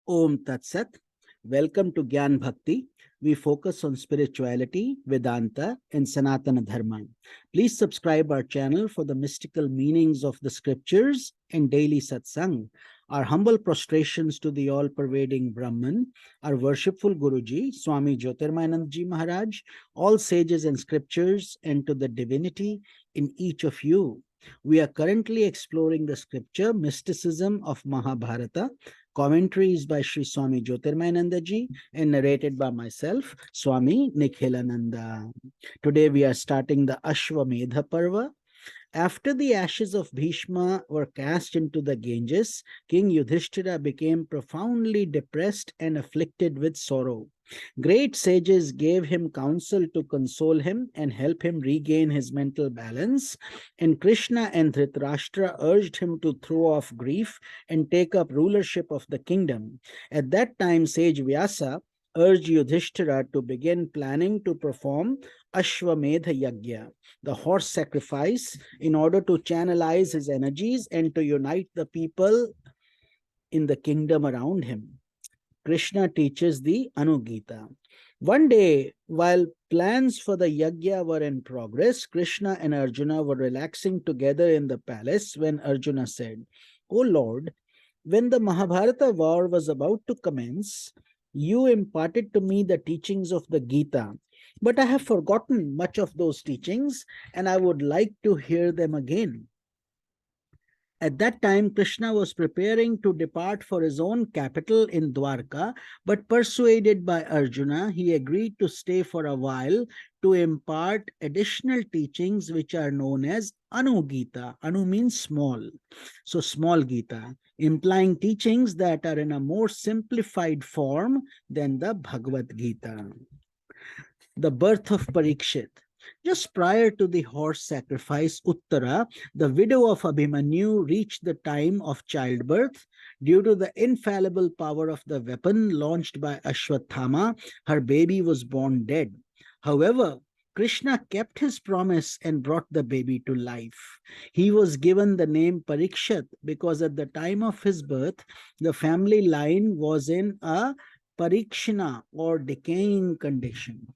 Om Tat Sat. Welcome to Gyan Bhakti. We focus on spirituality, Vedanta, and Sanatana Dharma. Please subscribe our channel for the mystical meanings of the scriptures and daily satsang. Our humble prostrations to the all-pervading Brahman, our worshipful Guruji, Swami Jyotirmayananda Ji Maharaj, all sages and scriptures, and to the divinity in each of you. We are currently exploring the scripture Mysticism of Mahabharata. Commentaries by Sri Swami Jyotirmayananda Ji and narrated by myself, Swami Nikhilananda. Today we are starting the Ashwamedha Parva. After the ashes of Bhishma were cast into the Ganges, King Yudhishthira became profoundly depressed and afflicted with sorrow. Great sages gave him counsel to console him and help him regain his mental balance, and Krishna and Dhritarashtra urged him to throw off grief and take up rulership of the kingdom. At that time, Sage Vyasa urged Yudhishthira to begin planning to perform Ashwamedha Yagya, the horse sacrifice, in order to channelize his energies and to unite the people in the kingdom around him. Krishna teaches the Anugita. One day, while plans for the yagya were in progress, Krishna and Arjuna were relaxing together in the palace when Arjuna said, "O Lord, when the Mahabharata war was about to commence, you imparted to me the teachings of the Gita, but I have forgotten much of those teachings and I would like to hear them again." At that time, Krishna was preparing to depart for his own capital in Dwarka, but persuaded by Arjuna, he agreed to stay for a while to impart additional teachings which are known as Anu Gita. Anu means small. So small Gita, implying teachings that are in a more simplified form than the Bhagavad Gita. The birth of Parikshit. Just prior to the horse sacrifice, Uttara, the widow of Abhimanyu, reached the time of childbirth. Due to the infallible power of the weapon launched by Ashwatthama, her baby was born dead. However, Krishna kept his promise and brought the baby to life. He was given the name Parikshit because at the time of his birth, the family line was in a parikshana or decaying condition.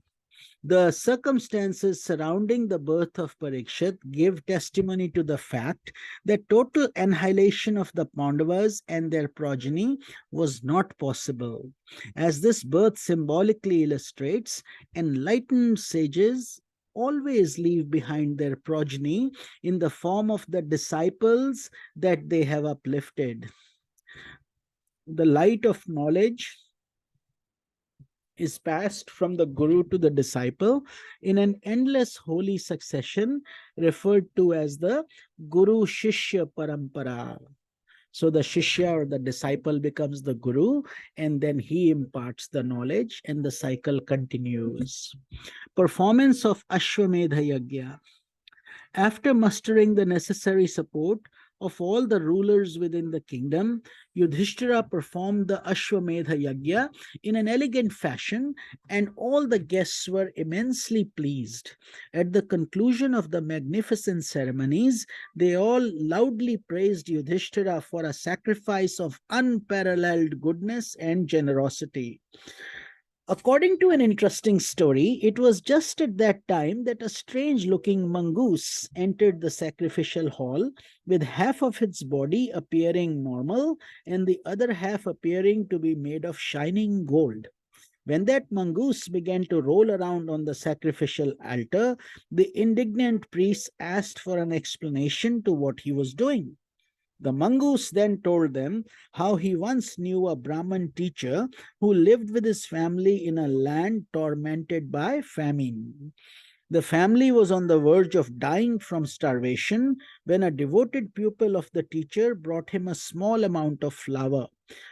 The circumstances surrounding the birth of Parikshit give testimony to the fact that total annihilation of the Pandavas and their progeny was not possible. As this birth symbolically illustrates, enlightened sages always leave behind their progeny in the form of the disciples that they have uplifted. The light of knowledge is passed from the guru to the disciple in an endless holy succession referred to as the Guru Shishya Parampara. So the Shishya or the disciple becomes the guru and then he imparts the knowledge and the cycle continues. Performance of Ashwamedha Yagya. After mustering the necessary support of all the rulers within the kingdom, Yudhishthira performed the Ashwamedha Yagya in an elegant fashion, and all the guests were immensely pleased. At the conclusion of the magnificent ceremonies, they all loudly praised Yudhishthira for a sacrifice of unparalleled goodness and generosity. According to an interesting story, it was just at that time that a strange-looking mongoose entered the sacrificial hall with half of its body appearing normal and the other half appearing to be made of shining gold. When that mongoose began to roll around on the sacrificial altar, the indignant priest asked for an explanation to what he was doing. The mongoose then told them how he once knew a Brahman teacher who lived with his family in a land tormented by famine. The family was on the verge of dying from starvation when a devoted pupil of the teacher brought him a small amount of flour.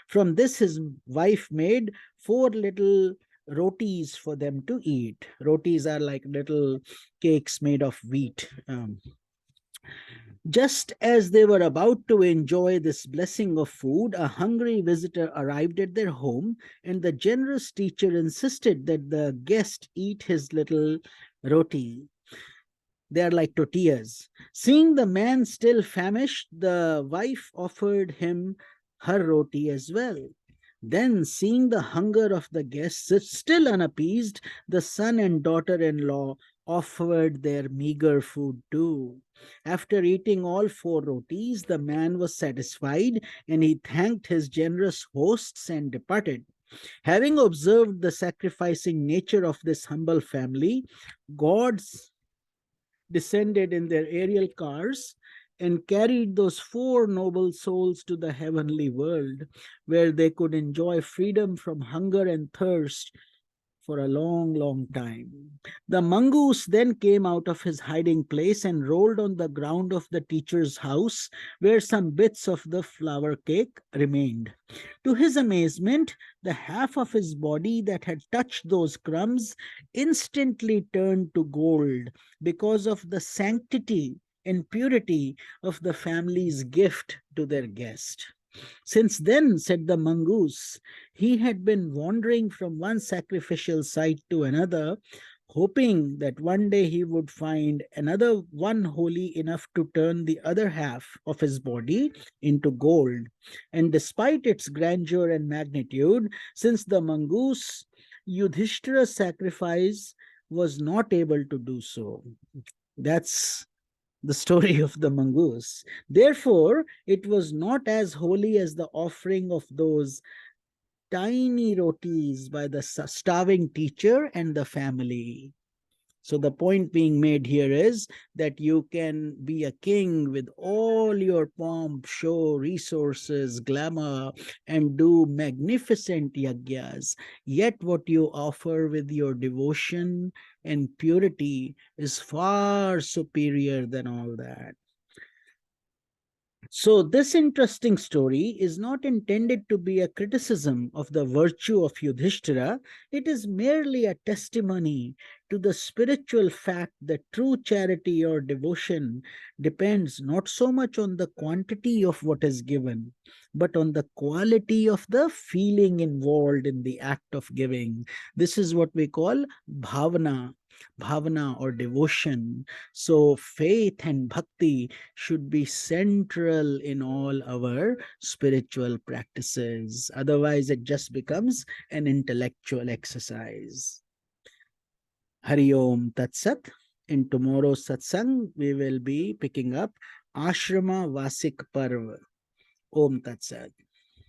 From this, his wife made 4 little rotis for them to eat. Rotis are like little cakes made of wheat. Just as they were about to enjoy this blessing of food, a hungry visitor arrived at their home, and the generous teacher insisted that the guest eat his little roti. They are like tortillas. Seeing the man still famished, the wife offered him her roti as well. Then, seeing the hunger of the guests still unappeased, the son and daughter-in-law offered their meager food too. After eating all 4 rotis, the man was satisfied and he thanked his generous hosts and departed. Having observed the sacrificing nature of this humble family, gods descended in their aerial cars and carried those 4 noble souls to the heavenly world, where they could enjoy freedom from hunger and thirst for a long, long time. The mongoose then came out of his hiding place and rolled on the ground of the teacher's house, where some bits of the flour cake remained. To his amazement, the half of his body that had touched those crumbs instantly turned to gold because of the sanctity and purity of the family's gift to their guest. Since then, said the mongoose, he had been wandering from one sacrificial site to another, hoping that one day he would find another one holy enough to turn the other half of his body into gold. And despite its grandeur and magnitude, since the mongoose Yudhishthira's sacrifice was not able to do so. That's the story of the mongoose. Therefore, it was not as holy as the offering of those tiny rotis by the starving teacher and the family. So the point being made here is that you can be a king with all your pomp, show, resources, glamour, and do magnificent yajnas. Yet what you offer with your devotion and purity is far superior than all that. So, this interesting story is not intended to be a criticism of the virtue of Yudhishthira. It is merely a testimony to the spiritual fact that true charity or devotion depends not so much on the quantity of what is given, but on the quality of the feeling involved in the act of giving. This is what we call bhavana or devotion. So, faith and bhakti should be central in all our spiritual practices. Otherwise, it just becomes an intellectual exercise. Hari Om Tat Sat. In tomorrow's satsang, we will be picking up Ashrama Vasik Parva. Om Tat Sat.